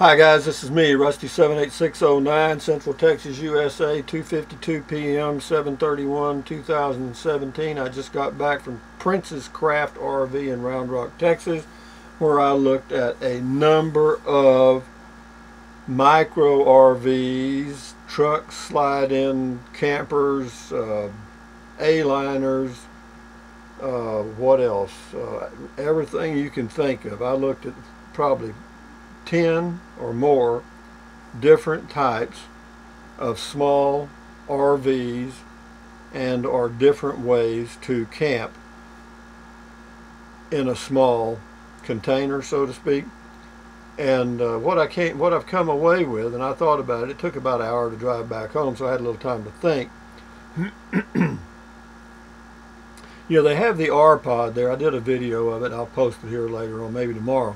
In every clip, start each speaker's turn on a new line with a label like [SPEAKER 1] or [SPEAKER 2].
[SPEAKER 1] Hi guys, this is me, Rusty 78609, Central Texas, USA, 2:52 p.m., 7/31/2017. I just got back from Prince's Craft RV in Round Rock, Texas, where I looked at a number of micro RVs, trucks, slide-in campers, A-liners, what else? Everything you can think of. I looked at probably 10 or more different types of small RVs and or different ways to camp in a small container, so to speak. And what I've come away with, and I thought about it, it took about an hour to drive back home, so I had a little time to think. You know, they have the R-Pod there. I did a video of it. I'll post it here later on, maybe tomorrow.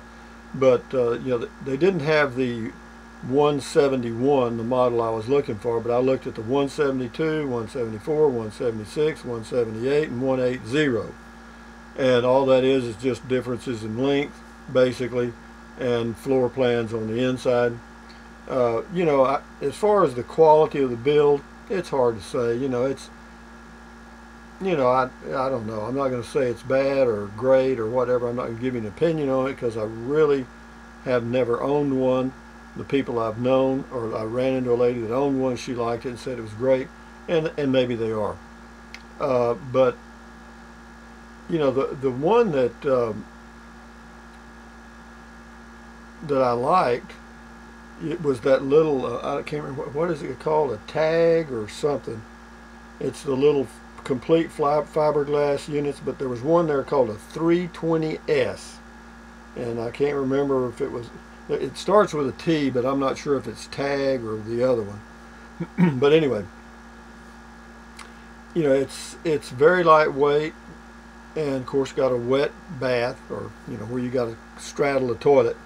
[SPEAKER 1] But you know, they didn't have the 171, the model I was looking for, but I looked at the 172, 174, 176, 178, and 180. And all that is just differences in length, basically, and floor plans on the inside. You know, as far as the quality of the build, it's hard to say. You know, it's, you know, I don't know. I'm not going to say it's bad or great or whatever. I'm not going to give you an opinion on it because I really have never owned one. The people I've known, or I ran into a lady that owned one, she liked it and said it was great, and maybe they are. But you know, the one that that I liked, it was that little I can't remember what is it called, a tag or something. It's the little complete fiberglass units, but there was one there called a 320S, and I can't remember if it was, it starts with a T, but I'm not sure if it's tag or the other one. But anyway, you know, it's very lightweight, and of course got a wet bath, or you know, where you got to straddle the toilet,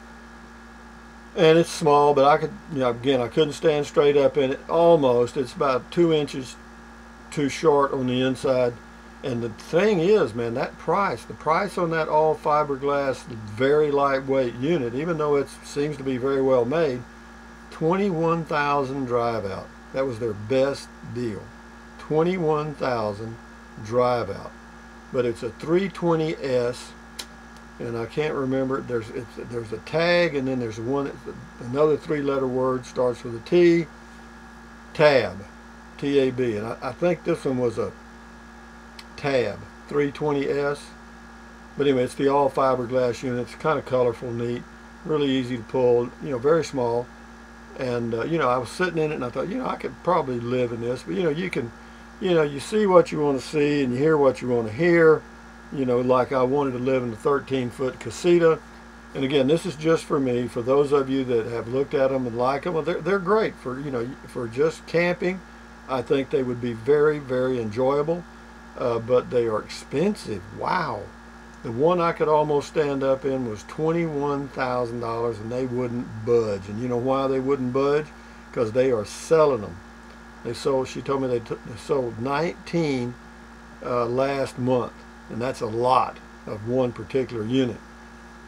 [SPEAKER 1] and it's small, but I could, you know, again, I couldn't stand straight up in it. Almost, it's about 2 inches too short on the inside. And the thing is, man, the price on that all fiberglass, very lightweight unit, even though it seems to be very well made, $21,000 drive out. That was their best deal. $21,000 drive out. But it's a 320S, and I can't remember. There's a tag, and then there's one, another 3-letter word starts with a T. Tab. T-A-B, and I think this one was a Tab 320S. But anyway, it's the all fiberglass unit. It's kind of colorful, neat, really easy to pull, you know, very small. And you know, I was sitting in it and I thought, you know, I could probably live in this. But you know, you can, you know, you see what you want to see and you hear what you want to hear. You know, like I wanted to live in a 13-foot casita. And again, this is just for me. For those of you that have looked at them and like them, well, they're great for, you know, for just camping. I think they would be very, very enjoyable, but they are expensive. Wow. The one I could almost stand up in was $21,000, and they wouldn't budge. And you know why they wouldn't budge? Because they are selling them. They sold, she told me they sold 19 last month, and that's a lot of one particular unit.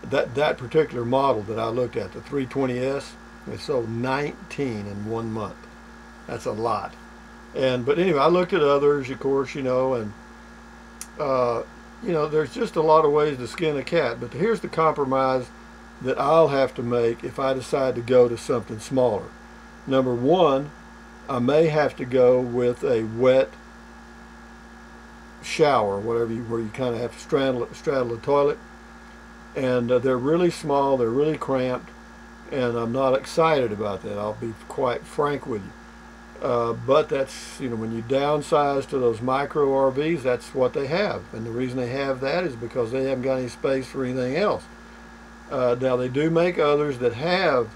[SPEAKER 1] That particular model that I looked at, the 320S, they sold 19 in 1 month. That's a lot. But anyway, I looked at others, of course, you know, and you know, there's just a lot of ways to skin a cat. But here's the compromise that I'll have to make if I decide to go to something smaller. Number one, I may have to go with a wet shower, whatever where you kind of have to straddle the toilet. And they're really small, they're really cramped, and I'm not excited about that. I'll be quite frank with you. But that's, you know, when you downsize to those micro RVs, that's what they have. And the reason they have that is because they haven't got any space for anything else. Now, they do make others that have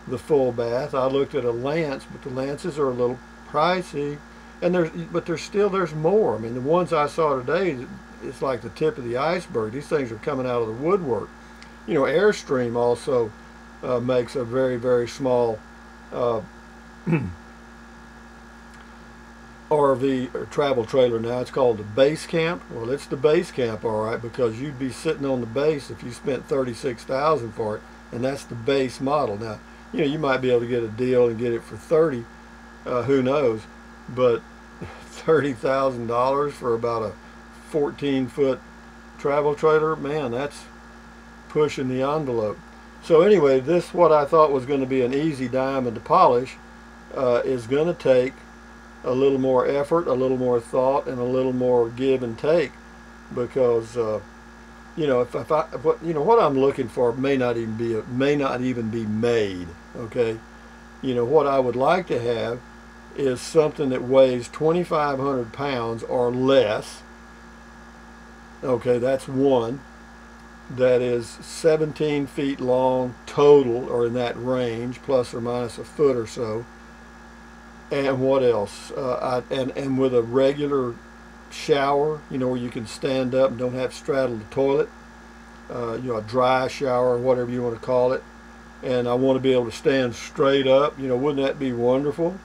[SPEAKER 1] the full bath. I looked at a Lance, but the Lances are a little pricey. And there's more. I mean, the ones I saw today, it's like the tip of the iceberg. These things are coming out of the woodwork. You know, Airstream also makes a very, very small RV or travel trailer now. It's called the Base Camp. Well, it's the Base Camp, all right, because you'd be sitting on the base if you spent $36,000 for it, and that's the base model. Now, you know, you might be able to get a deal and get it for 30. Who knows? But $30,000 for about a 14-foot travel trailer, man, that's pushing the envelope. So anyway, this what I thought was going to be an easy diamond to polish is going to take a little more effort, a little more thought, and a little more give and take, because you know, if I what I'm looking for may not even be made. Okay, you know what I would like to have is something that weighs 2,500 pounds or less. Okay, that's one. That is 17 feet long total, or in that range, plus or minus a foot or so. And what else? And with a regular shower, you know, where you can stand up and don't have to straddle the toilet. You know, a dry shower, or whatever you want to call it. And I want to be able to stand straight up. You know, wouldn't that be wonderful?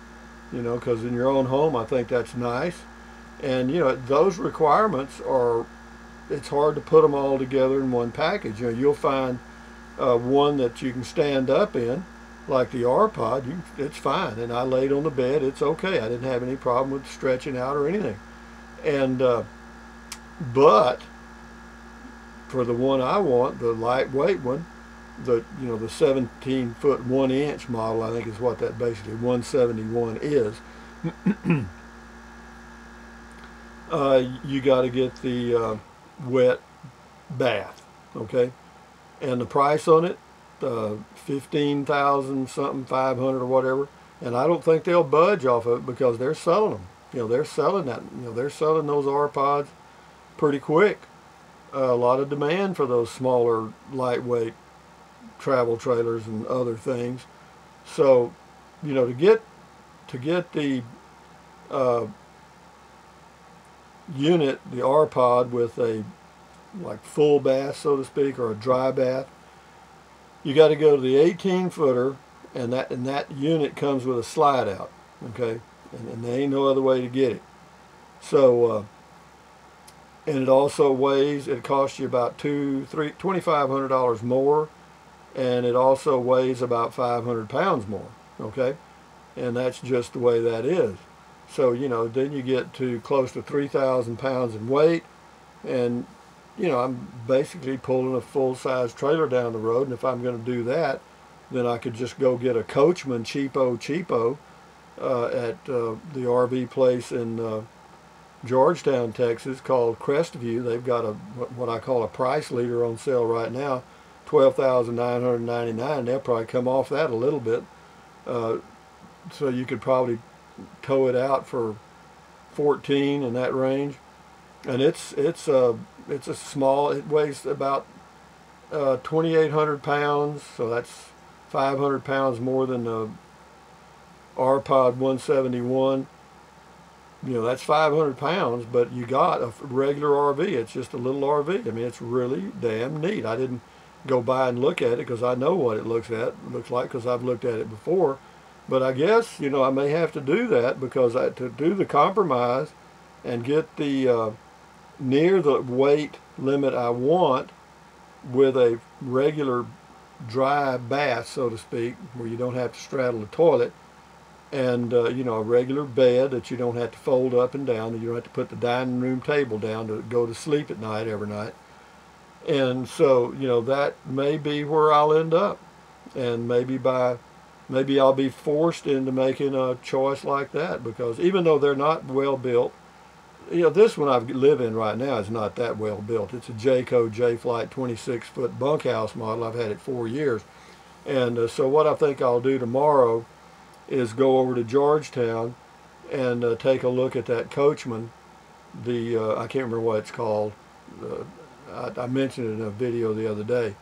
[SPEAKER 1] You know, because in your own home, I think that's nice. And you know, those requirements are, it's hard to put them all together in one package. You know, you'll find one that you can stand up in, like the R-Pod. It's fine, and I laid on the bed. It's okay. I didn't have any problem with stretching out or anything. And but for the one I want, the lightweight one, the 17-foot 1-inch model, I think is what that basically 171 is. You got to get the wet bath, okay, and the price on it, 15,000 something, 500 or whatever, and I don't think they'll budge off of it because they're selling them. You know, they're selling that. You know, they're selling those R-Pods pretty quick. A lot of demand for those smaller, lightweight travel trailers and other things. So, you know, to get the unit, the R-Pod, with a like full bath, so to speak, or a dry bath, you got to go to the 18-footer, and that unit comes with a slide out, okay, and there ain't no other way to get it. So and it also weighs, it costs you about $2,500 more, and it also weighs about 500 pounds more, okay, and that's just the way that is. So, you know, then you get to close to 3,000 pounds in weight, and, you know, I'm basically pulling a full-size trailer down the road, and if I'm going to do that, then I could just go get a Coachman cheapo at the RV place in Georgetown, Texas, called Crestview. They've got what I call a price leader on sale right now, $12,999. They'll probably come off that a little bit, so you could probably tow it out for 14 in that range. And it's a small, it weighs about 2,800 pounds, so that's 500 pounds more than the R-Pod 171. You know, that's 500 pounds, but you got a regular RV. It's just a little RV. I mean, it's really damn neat. I didn't go by and look at it because I know what it looks like because I've looked at it before. But I guess, you know, I may have to do that because to do the compromise and get the near the weight limit I want with a regular dry bath, so to speak, where you don't have to straddle the toilet, and you know, a regular bed that you don't have to fold up and down, that you don't have to put the dining room table down to go to sleep at night every night. And so, you know, that may be where I'll end up, and maybe I'll be forced into making a choice like that, because even though they're not well built, you know, this one I live in right now is not that well built. It's a Jayco J-Flight 26-foot bunkhouse model. I've had it 4 years. And so what I think I'll do tomorrow is go over to Georgetown and take a look at that Coachman. I can't remember what it's called. I mentioned it in a video the other day.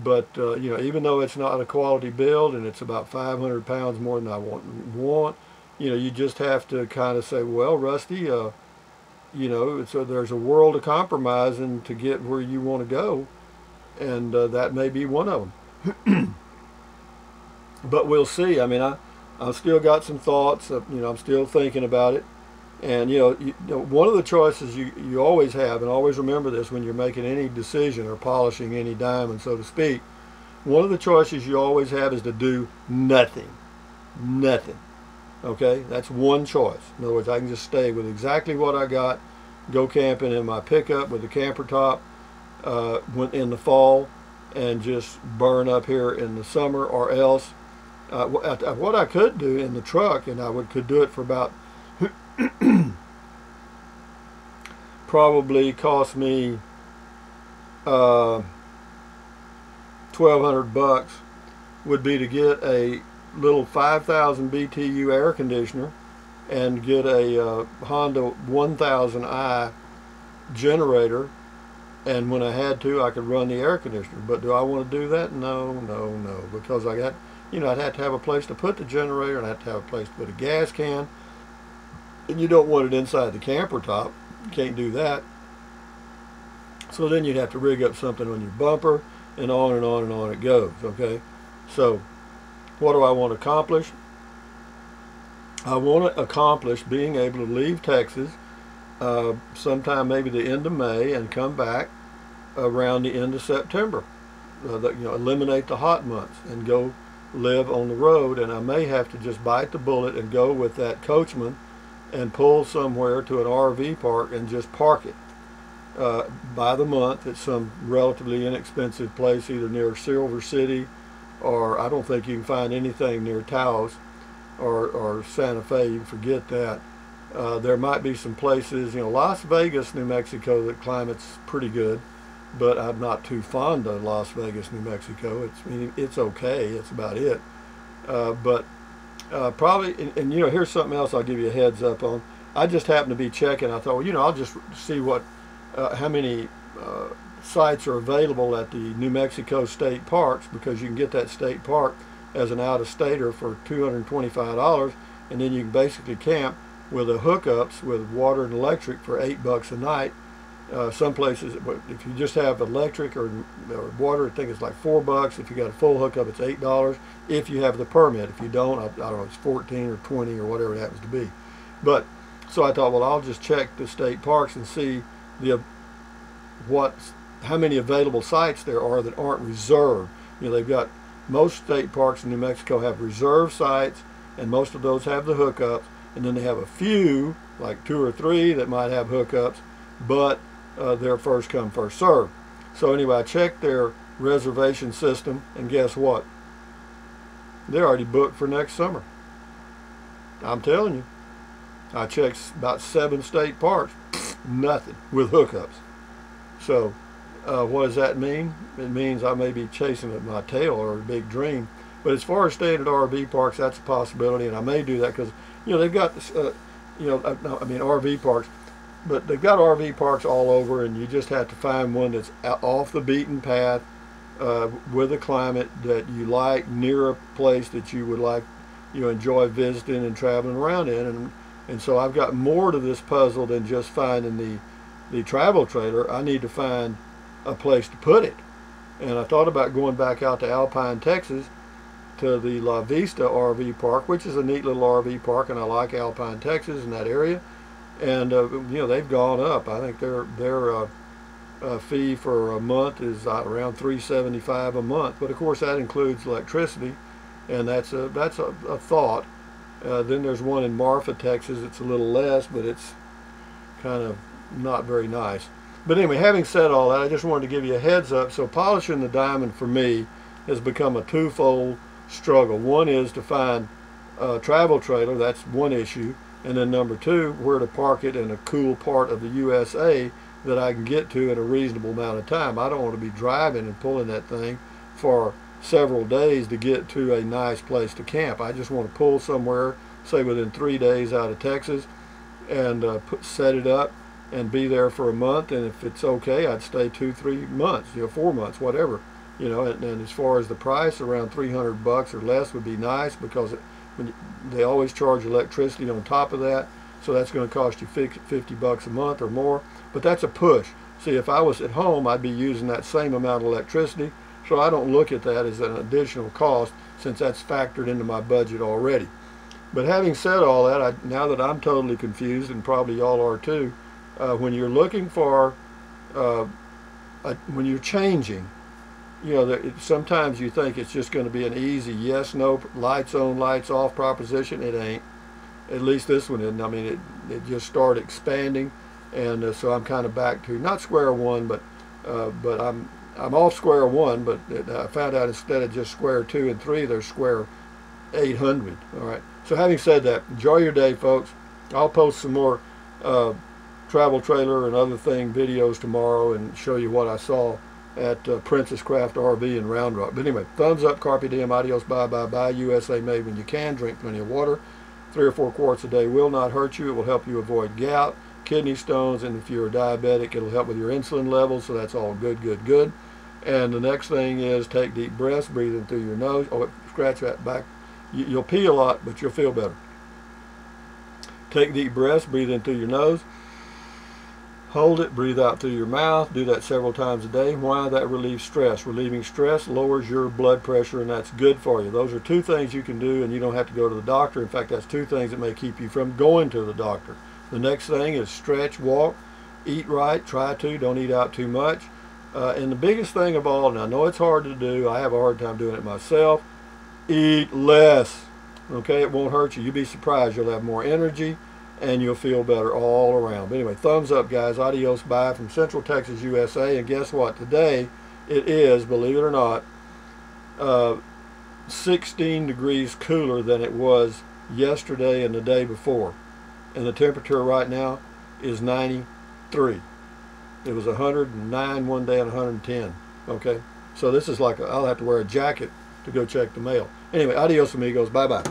[SPEAKER 1] But, you know, even though it's not a quality build and it's about 500 pounds more than I want, you know, you just have to kind of say, well, Rusty, you know, so there's a world of compromising to get where you want to go, and that may be one of them. But we'll see. I mean, I've still got some thoughts. You know, I'm still thinking about it. And, you know, one of the choices you always have, and always remember this when you're making any decision or polishing any diamond, so to speak, one of the choices you always have is to do nothing. Nothing. Okay, that's one choice. In other words, I can just stay with exactly what I got, go camping in my pickup with the camper top in the fall, and just burn up here in the summer. Or else, what I could do in the truck, and could do it for about probably cost me $1,200, would be to get a little 5,000 BTU air conditioner and get a Honda 1000i generator, and when I had to, I could run the air conditioner. But do I want to do that? No, no, no, because I'd have to have a place to put the generator, and I'd have to have a place to put a gas can, and you don't want it inside the camper top. You can't do that. So then you'd have to rig up something on your bumper, and on and on and on it goes. Okay, so what do I want to accomplish? I want to accomplish being able to leave Texas sometime maybe the end of May and come back around the end of September. Eliminate the hot months and go live on the road. And I may have to just bite the bullet and go with that coachman and pull somewhere to an RV park and just park it by the month at some relatively inexpensive place, either near Silver City, or I don't think you can find anything near Taos or Santa Fe. You can forget that. There might be some places, Las Vegas, New Mexico, the climate's pretty good, but I'm not too fond of Las Vegas, New Mexico. It's okay. It's about it. But probably, and here's something else I'll give you a heads up on. I just happened to be checking. I thought, well, I'll just see how many sites are available at the New Mexico state parks, because you can get that state park as an out-of-stater for $225, and then you can basically camp with the hookups with water and electric for $8 a night. Some places, if you just have electric or water, I think it's like $4. If you got a full hookup, it's $8 if you have the permit. If you don't, I don't know, it's 14 or 20 or whatever it happens to be. But so I thought, well, I'll just check the state parks and see how many available sites there are that aren't reserved. They've got, most state parks in New Mexico have reserved sites, and most of those have the hookups, and then they have a few, like 2 or 3, that might have hookups, but they're first come, first served. So anyway, I checked their reservation system, and guess what? They're already booked for next summer. I'm telling you. I checked about 7 state parks, nothing with hookups. So what does that mean? It means I may be chasing at my tail or a big dream. But as far as staying at RV parks, that's a possibility, and I may do that because they've got RV parks, but they've got RV parks all over, and you just have to find one that's off the beaten path, with a climate that you like, near a place that you would like, enjoy visiting and traveling around in. And so I've got more to this puzzle than just finding the travel trailer. I need to find a place to put it. And I thought about going back out to Alpine, Texas, to the La Vista RV Park, which is a neat little RV park, and I like Alpine, Texas, in that area. And they've gone up. I think their fee for a month is around $375 a month. But of course that includes electricity, and that's a thought. Then there's one in Marfa, Texas. It's a little less, but it's kind of not very nice. But anyway, having said all that, I just wanted to give you a heads up. So polishing the diamond for me has become a twofold struggle. One is to find a travel trailer. That's one issue. And then number 2, where to park it in a cool part of the USA that I can get to in a reasonable amount of time. I don't want to be driving and pulling that thing for several days to get to a nice place to camp. I just want to pull somewhere, say within 3 days out of Texas, and set it up and be there for a month. And if it's okay, I'd stay 2-3 months, 4 months, whatever. And as far as the price, around $300 or less would be nice, because they always charge electricity on top of that, so that's going to cost you $50 a month or more. But that's a push. See, if I was at home, I'd be using that same amount of electricity, so I don't look at that as an additional cost, since that's factored into my budget already. But having said all that, now that I'm totally confused, and probably y'all are too, when you're looking for, when you're changing, you know, sometimes you think it's just going to be an easy yes, no, lights on, lights off proposition. It ain't. At least this one isn't. I mean, it just started expanding, and so I'm kind of back to not square one, but I'm off square one. But I found out instead of just square 2 and 3, there's square 800. All right. So having said that, enjoy your day, folks. I'll post some more travel trailer and other thing videos tomorrow and show you what I saw at Princess Craft RV in Round Rock. But anyway, thumbs up, carpe diem, adios, bye, bye, bye. USA made when you can. Drink plenty of water. 3 or 4 quarts a day will not hurt you. It will help you avoid gout, kidney stones, and if you're diabetic, it'll help with your insulin levels. So that's all good, good, good. And the next thing is take deep breaths, breathing through your nose. Oh, scratch that back. You'll pee a lot, but you'll feel better. Take deep breaths, breathe in through your nose. Hold it, breathe out through your mouth. Do that several times a day. Why? That relieves stress. Relieving stress lowers your blood pressure, and that's good for you. Those are 2 things you can do, and you don't have to go to the doctor. In fact, that's 2 things that may keep you from going to the doctor. The next thing is stretch, walk, eat right, try to, don't eat out too much. And the biggest thing of all, and I know it's hard to do, I have a hard time doing it myself, eat less. Okay, it won't hurt you. You'll be surprised. You'll have more energy, and you'll feel better all around. But anyway, thumbs up, guys. Adios, bye from Central Texas, USA. And guess what? Today it is, believe it or not, 16 degrees cooler than it was yesterday and the day before. And the temperature right now is 93. It was 109 one day and 110. Okay, so this is like I'll have to wear a jacket to go check the mail. Anyway, adios, amigos. Bye-bye.